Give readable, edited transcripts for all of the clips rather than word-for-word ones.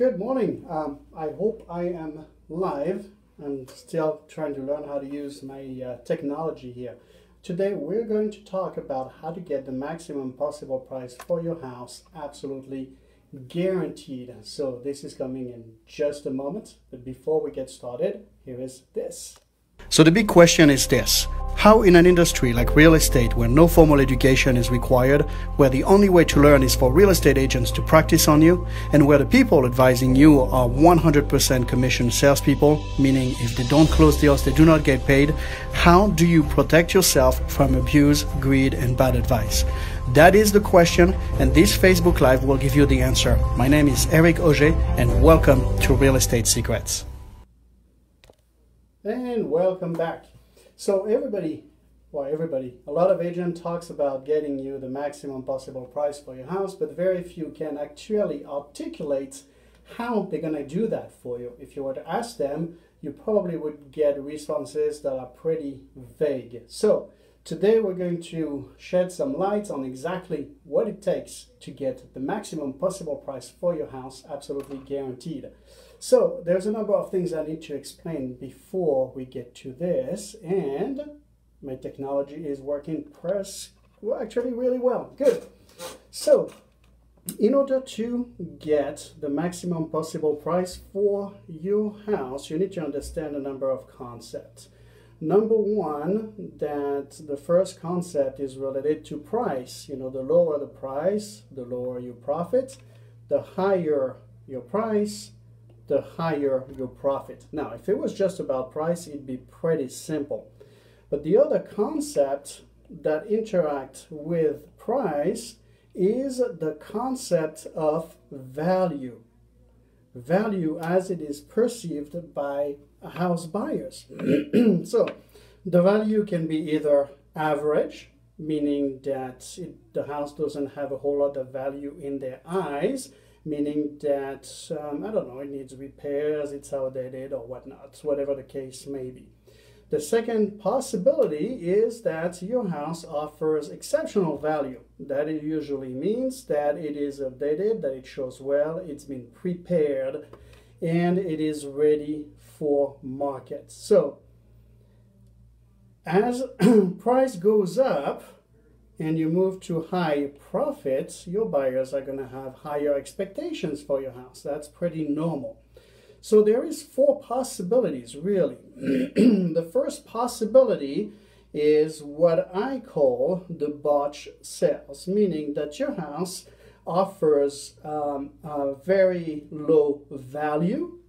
Good morning. I hope I am live. I'm still trying to learn how to use my technology here. Today we're going to talk about how to get the maximum possible price for your house, absolutely guaranteed. So this is coming in just a moment, but before we get started, here is this. So the big question is this: how in an industry like real estate, where no formal education is required, where the only way to learn is for real estate agents to practice on you, and where the people advising you are 100% commissioned salespeople, meaning if they don't close deals, they do not get paid, how do you protect yourself from abuse, greed, and bad advice? That is the question, and this Facebook Live will give you the answer. My name is Auger, and welcome to Real Estate Secrets. And welcome back. So a lot of agents talks about getting you the maximum possible price for your house, but very few can actually articulate how they're going to do that for you. If you were to ask them, you probably would get responses that are pretty vague. So today we're going to shed some light on exactly what it takes to get the maximum possible price for your house, absolutely guaranteed. So there's a number of things I need to explain before we get to this, and my technology is working actually really well. Good. So in order to get the maximum possible price for your house, you need to understand a number of concepts. Number one, that the first concept is related to price. You know, the lower the price, the lower your profit. The higher your price, the higher your profit. Now, if it was just about price, it'd be pretty simple. But the other concept that interact with price is the concept of value. Value as it is perceived by house buyers. So the value can be either average, meaning that the house doesn't have a whole lot of value in their eyes, meaning that, I don't know, it needs repairs, it's outdated or whatnot, whatever the case may be. The second possibility is that your house offers exceptional value. That it usually means that it is updated, that it shows well, it's been prepared, and it is ready for market. So as price goes up and you move to high profits, your buyers are going to have higher expectations for your house. That's pretty normal. So there is four possibilities, really. The first possibility is what I call the botch sales, meaning that your house offers a very low value,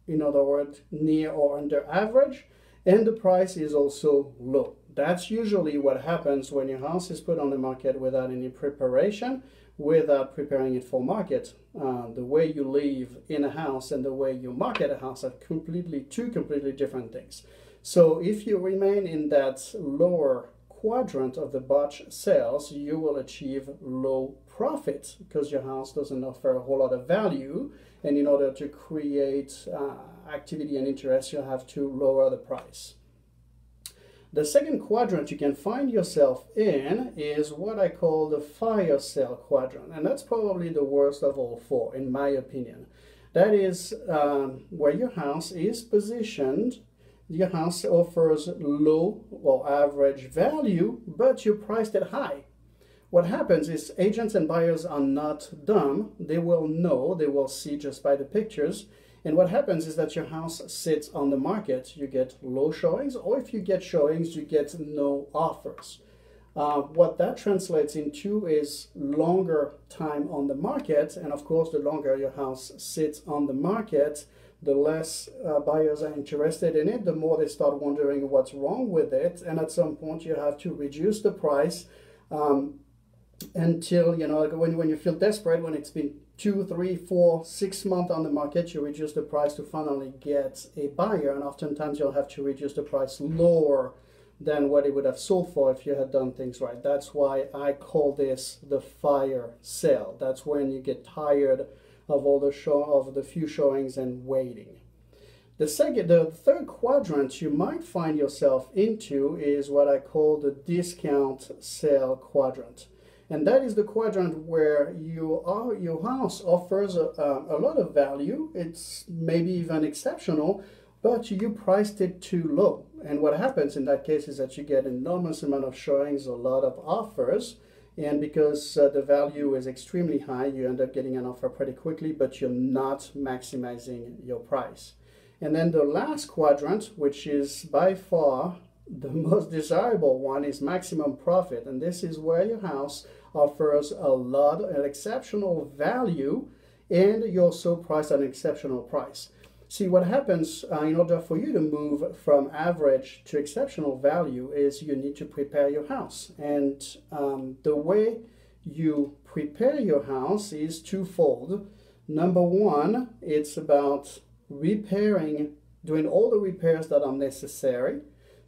in other words, near or under average, and the price is also low. That's usually what happens when your house is put on the market without any preparation, without preparing it for market. The way you live in a house and the way you market a house are two completely different things. So if you remain in that lower quadrant of the botch sales, you will achieve low profits because your house doesn't offer a whole lot of value, and in order to create activity and interest, you have to lower the price. The second quadrant you can find yourself in is what I call the fire sale quadrant, and that's probably the worst of all four, in my opinion. That is where your house is positioned. Your house offers low or average value, but you priced it high. What happens is agents and buyers are not dumb. They will know, they will see just by the pictures. And what happens is that your house sits on the market. You get low showings, or if you get showings, you get no offers. What that translates into is longer time on the market. And of course, the longer your house sits on the market, the less buyers are interested in it, the more they start wondering what's wrong with it. And at some point, you have to reduce the price until, you know, when you feel desperate, when it's been 2, 3, 4, 6 months on the market, you reduce the price to finally get a buyer, and oftentimes you'll have to reduce the price lower than what it would have sold for if you had done things right. That's why I call this the fire sale. That's when you get tired of all the few showings and waiting. The third quadrant you might find yourself into is what I call the discount sale quadrant. And that is the quadrant where your house offers a lot of value. It's maybe even exceptional, but you priced it too low. And what happens in that case is that you get an enormous amount of showings, a lot of offers. And because the value is extremely high, you end up getting an offer pretty quickly, but you're not maximizing your price. And then the last quadrant, which is by far the most desirable one, is maximum profit. And this is where your house offers an exceptional value, and you're also priced at an exceptional price. See, what happens in order for you to move from average to exceptional value is you need to prepare your house. And the way you prepare your house is twofold. Number one, it's about doing all the repairs that are necessary,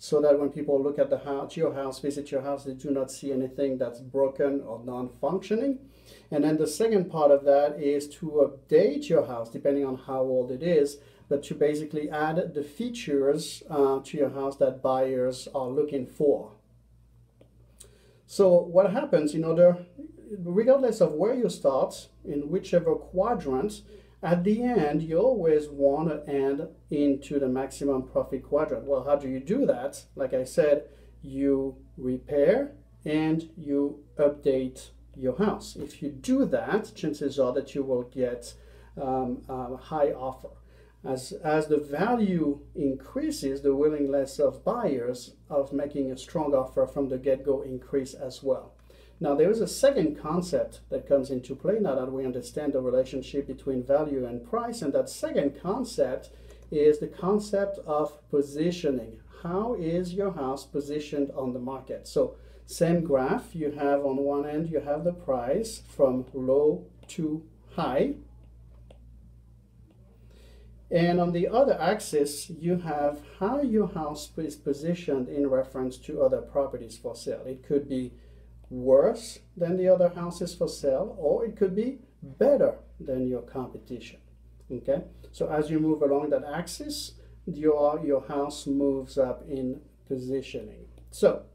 so that when people look at your house, visit your house, they do not see anything that's broken or non-functioning. And then the second part of that is to update your house, depending on how old it is, but to basically add the features to your house that buyers are looking for. So what happens regardless of where you start, in whichever quadrant, at the end, you always want to end into the maximum profit quadrant. Well, how do you do that? Like I said, you repair and you update your house. If you do that, chances are that you will get a high offer. As the value increases, the willingness of buyers of making a strong offer from the get-go increase as well. Now, there is a second concept that comes into play now that we understand the relationship between value and price, and that second concept is the concept of positioning. How is your house positioned on the market? So, same graph, you have on one end, you have the price from low to high. And on the other axis, you have how your house is positioned in reference to other properties for sale. It could be worse than the other houses for sale, or it could be better than your competition. Okay, so as you move along that axis, your house moves up in positioning. So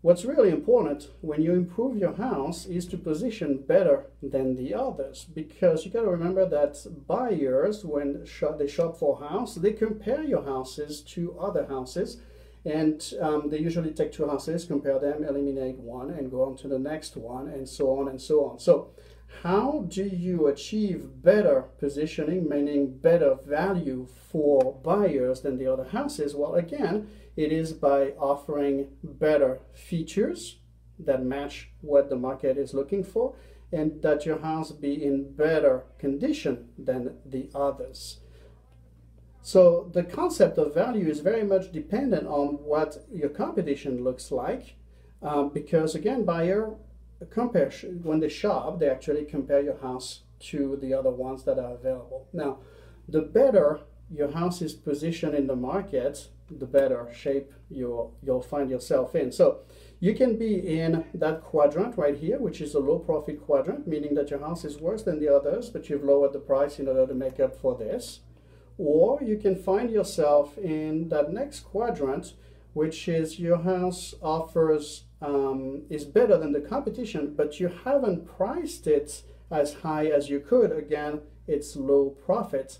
what's really important when you improve your house is to position better than the others, because you got to remember that buyers, when they shop for a house, they compare your houses to other houses. And they usually take two houses, compare them, eliminate one, and go on to the next one, and so on and so on. So how do you achieve better positioning, meaning better value for buyers than the other houses? Well, again, it is by offering better features that match what the market is looking for, and that your house be in better condition than the others. So the concept of value is very much dependent on what your competition looks like, because again, buyer compare, when they shop, they actually compare your house to the other ones that are available. Now, the better your house is positioned in the market, the better shape you'll find yourself in. So you can be in that quadrant right here, which is a low profit quadrant, meaning that your house is worse than the others, but you've lowered the price in order to make up for this. Or you can find yourself in that next quadrant, which is your house offers is better than the competition, but you haven't priced it as high as you could. Again, it's low profit.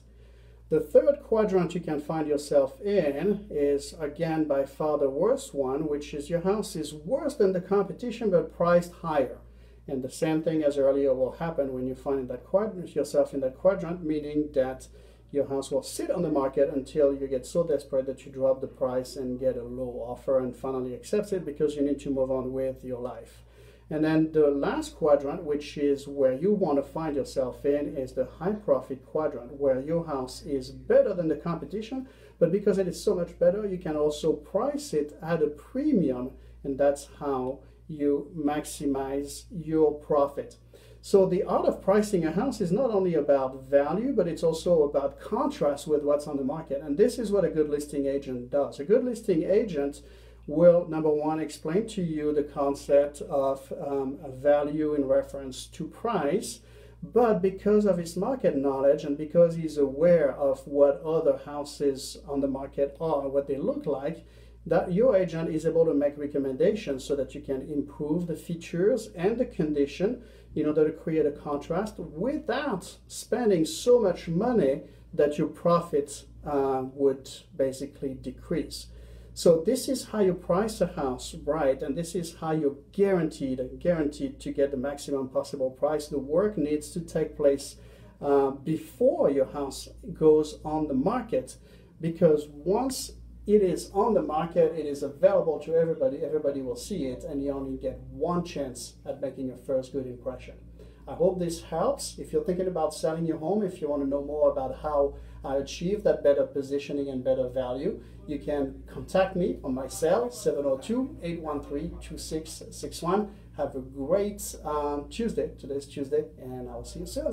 The third quadrant you can find yourself in is, again, by far the worst one, which is your house is worse than the competition but priced higher. And the same thing as earlier will happen when you find yourself in that quadrant, meaning that your house will sit on the market until you get so desperate that you drop the price and get a low offer and finally accept it because you need to move on with your life. And then the last quadrant, which is where you want to find yourself in, is the high profit quadrant, where your house is better than the competition, but because it is so much better, you can also price it at a premium, and that's how you maximize your profit. So the art of pricing a house is not only about value, but it's also about contrast with what's on the market. And this is what a good listing agent does. A good listing agent will, number one, explain to you the concept of value in reference to price, but because of his market knowledge and because he's aware of what other houses on the market are, what they look like, that your agent is able to make recommendations so that you can improve the features and the condition in order to create a contrast without spending so much money that your profits would basically decrease. So this is how you price a house right, and this is how you're guaranteed to get the maximum possible price. The work needs to take place before your house goes on the market, because once it is on the market, it is available to everybody, everybody will see it, and you only get one chance at making your first good impression. I hope this helps. If you're thinking about selling your home, if you want to know more about how I achieve that better positioning and better value, you can contact me on my cell, 702-813-2661. Have a great Tuesday. Today's Tuesday, and I'll see you soon.